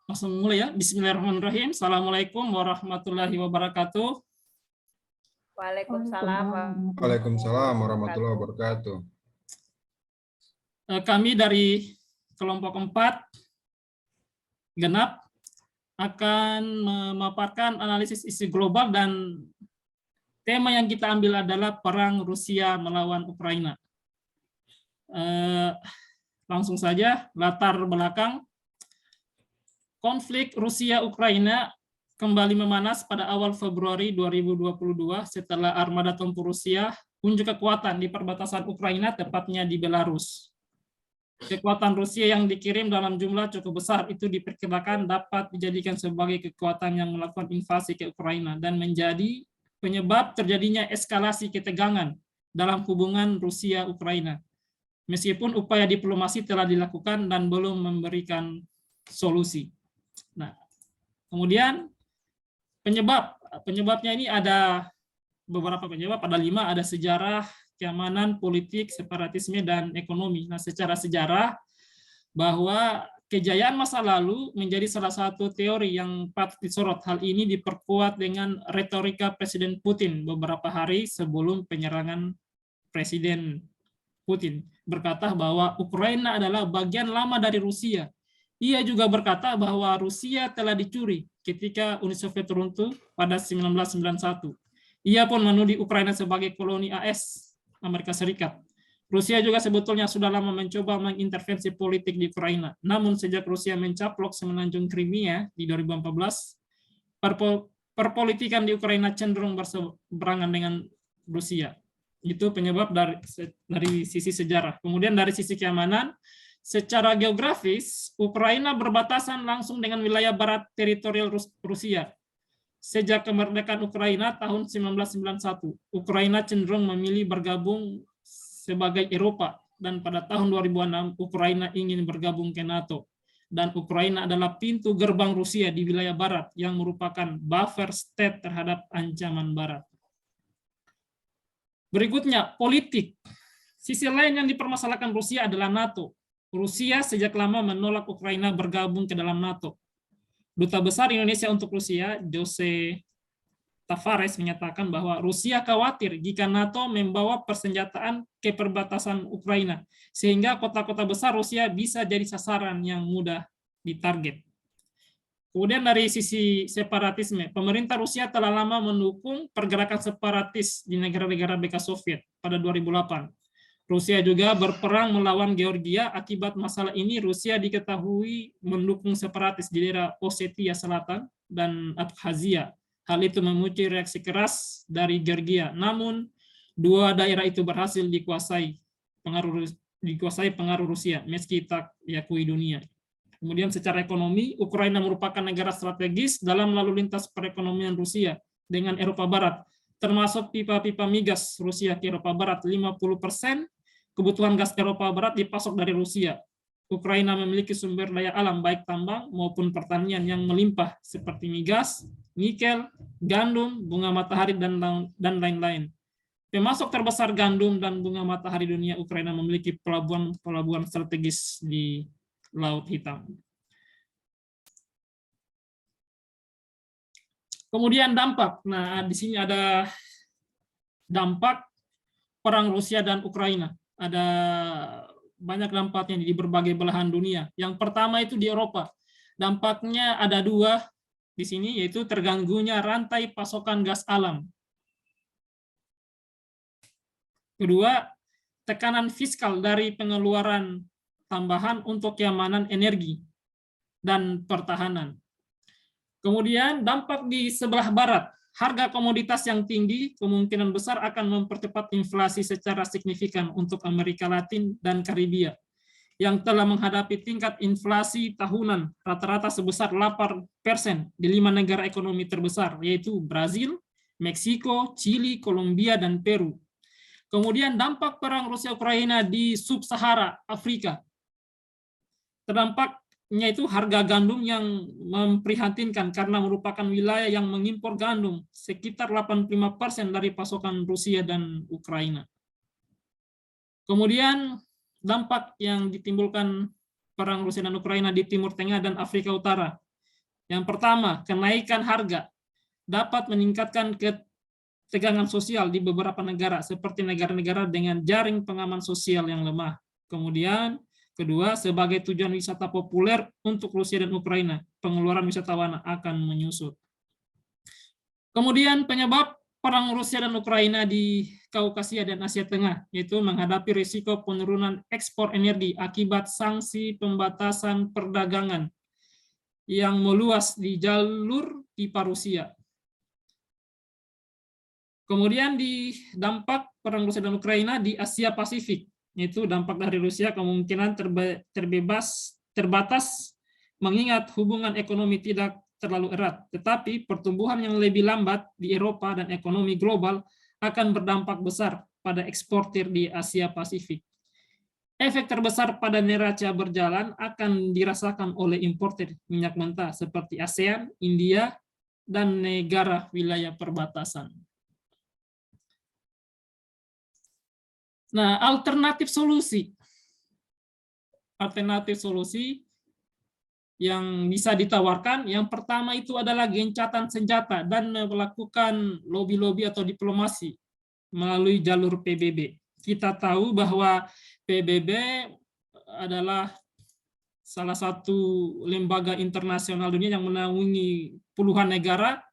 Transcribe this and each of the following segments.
Langsung mulai ya. Bismillahirrahmanirrahim. Assalamualaikum warahmatullahi wabarakatuh. Waalaikumsalam Waalaikumsalam warahmatullahi wabarakatuh. Kami dari kelompok 4 genap akan memaparkan analisis isu global dan tema yang kita ambil adalah perang Rusia melawan Ukraina. Langsung saja latar belakang. Konflik Rusia-Ukraina kembali memanas pada awal Februari 2022 setelah armada tempur Rusia unjuk kekuatan di perbatasan Ukraina, tepatnya di Belarus. Kekuatan Rusia yang dikirim dalam jumlah cukup besar itu diperkirakan dapat dijadikan sebagai kekuatan yang melakukan invasi ke Ukraina dan menjadi penyebab terjadinya eskalasi ketegangan dalam hubungan Rusia-Ukraina. Meskipun upaya diplomasi telah dilakukan dan belum memberikan solusi. Nah, kemudian penyebabnya ini ada beberapa penyebab, ada 5, ada sejarah, keamanan, politik, separatisme, dan ekonomi. Nah, secara sejarah, bahwa kejayaan masa lalu menjadi salah satu teori yang patut disorot. Hal ini diperkuat dengan retorika Presiden Putin beberapa hari sebelum penyerangan Presiden Putin. Berkata bahwa Ukraina adalah bagian lama dari Rusia. Ia juga berkata bahwa Rusia telah dicuri ketika Uni Soviet runtuh pada 1991. Ia pun menuduh Ukraina sebagai koloni AS, Amerika Serikat. Rusia juga sebetulnya sudah lama mencoba mengintervensi politik di Ukraina. Namun sejak Rusia mencaplok semenanjung Crimea di 2014, perpolitikan di Ukraina cenderung berseberangan dengan Rusia. Itu penyebab dari sisi sejarah. Kemudian dari sisi keamanan, secara geografis, Ukraina berbatasan langsung dengan wilayah barat teritorial Rusia. Sejak kemerdekaan Ukraina tahun 1991, Ukraina cenderung memilih bergabung sebagai Eropa, dan pada tahun 2006, Ukraina ingin bergabung ke NATO. Dan Ukraina adalah pintu gerbang Rusia di wilayah barat yang merupakan buffer state terhadap ancaman barat. Berikutnya, politik. Sisi lain yang dipermasalahkan Rusia adalah NATO. Rusia sejak lama menolak Ukraina bergabung ke dalam NATO. Duta Besar Indonesia untuk Rusia, Jose Tavares, menyatakan bahwa Rusia khawatir jika NATO membawa persenjataan ke perbatasan Ukraina, sehingga kota-kota besar Rusia bisa jadi sasaran yang mudah ditarget. Kemudian dari sisi separatisme, pemerintah Rusia telah lama mendukung pergerakan separatis di negara-negara bekas Soviet pada 2008. Rusia juga berperang melawan Georgia. Akibat masalah ini, Rusia diketahui mendukung separatis di daerah Ossetia Selatan dan Abkhazia. Hal itu memicu reaksi keras dari Georgia. Namun, dua daerah itu berhasil dikuasai pengaruh Rusia, meski tak diakui dunia. Kemudian secara ekonomi, Ukraina merupakan negara strategis dalam lalu lintas perekonomian Rusia dengan Eropa Barat, termasuk pipa-pipa migas Rusia ke Eropa Barat. 50% kebutuhan gas Eropa Barat dipasok dari Rusia. Ukraina memiliki sumber daya alam baik tambang maupun pertanian yang melimpah seperti migas, nikel, gandum, bunga matahari, dan lain-lain. Pemasok terbesar gandum dan bunga matahari dunia, Ukraina memiliki pelabuhan strategis di Laut Hitam. Kemudian dampak. Nah, di sini ada dampak perang Rusia dan Ukraina. Ada banyak dampaknya di berbagai belahan dunia. Yang pertama itu di Eropa. Dampaknya ada 2 di sini, yaitu terganggunya rantai pasokan gas alam. Kedua, tekanan fiskal dari pengeluaran tambahan untuk keamanan energi dan pertahanan. Kemudian dampak di sebelah barat. Harga komoditas yang tinggi kemungkinan besar akan mempercepat inflasi secara signifikan untuk Amerika Latin dan Karibia, yang telah menghadapi tingkat inflasi tahunan rata-rata sebesar 8% di 5 negara ekonomi terbesar, yaitu Brazil, Meksiko, Chili, Kolombia, dan Peru. Kemudian dampak perang Rusia-Ukraina di sub-Sahara Afrika. Terdampaknya itu harga gandum yang memprihatinkan karena merupakan wilayah yang mengimpor gandum sekitar 85% dari pasokan Rusia dan Ukraina. Kemudian dampak yang ditimbulkan perang Rusia dan Ukraina di Timur Tengah dan Afrika Utara. Yang pertama, kenaikan harga dapat meningkatkan ketegangan sosial di beberapa negara, seperti negara-negara dengan jaring pengaman sosial yang lemah. Kemudian, kedua, sebagai tujuan wisata populer untuk Rusia dan Ukraina, pengeluaran wisatawan akan menyusut. Kemudian penyebab perang Rusia dan Ukraina di Kaukasia dan Asia Tengah, yaitu menghadapi risiko penurunan ekspor energi akibat sanksi pembatasan perdagangan yang meluas di jalur pipa Rusia. Kemudian di dampak perang Rusia dan Ukraina di Asia Pasifik, yaitu dampak dari Rusia kemungkinan terbatas mengingat hubungan ekonomi tidak terlalu erat, tetapi pertumbuhan yang lebih lambat di Eropa dan ekonomi global akan berdampak besar pada eksportir di Asia Pasifik. Efek terbesar pada neraca berjalan akan dirasakan oleh importir minyak mentah seperti ASEAN, India, dan negara wilayah perbatasan. Nah, alternatif solusi yang bisa ditawarkan, yang pertama itu adalah gencatan senjata dan melakukan lobby-lobby atau diplomasi melalui jalur PBB. Kita tahu bahwa PBB adalah salah satu lembaga internasional dunia yang menaungi puluhan negara.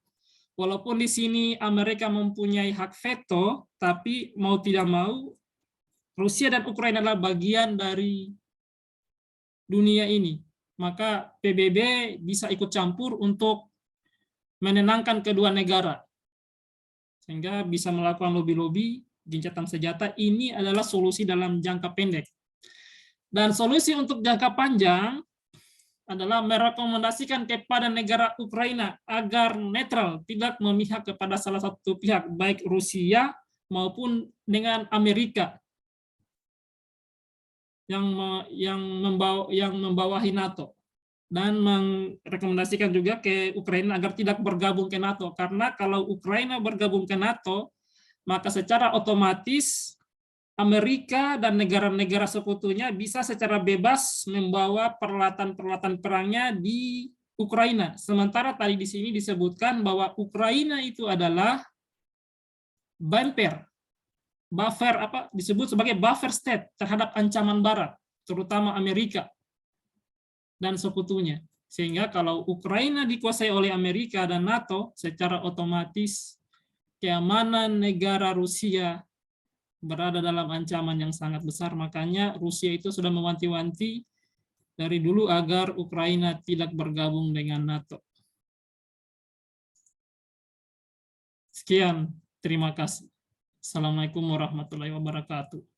Walaupun di sini Amerika mempunyai hak veto, tapi mau tidak mau, Rusia dan Ukraina adalah bagian dari dunia ini. Maka PBB bisa ikut campur untuk menenangkan kedua negara. Sehingga bisa melakukan lobby-lobby, gencatan senjata. Ini adalah solusi dalam jangka pendek. Dan solusi untuk jangka panjang adalah merekomendasikan kepada negara Ukraina agar netral, tidak memihak kepada salah satu pihak, baik Rusia maupun dengan Amerika yang membawahi NATO, dan merekomendasikan juga ke Ukraina agar tidak bergabung ke NATO, karena kalau Ukraina bergabung ke NATO, maka secara otomatis Amerika dan negara-negara sekutunya bisa secara bebas membawa peralatan-peralatan perangnya di Ukraina. Sementara tadi di sini disebutkan bahwa Ukraina itu adalah disebut sebagai buffer state terhadap ancaman Barat, terutama Amerika dan sekutunya. Sehingga kalau Ukraina dikuasai oleh Amerika dan NATO, secara otomatis keamanan negara Rusia berada dalam ancaman yang sangat besar. Makanya Rusia itu sudah mewanti-wanti dari dulu agar Ukraina tidak bergabung dengan NATO. Sekian, terima kasih. Assalamualaikum warahmatullahi wabarakatuh.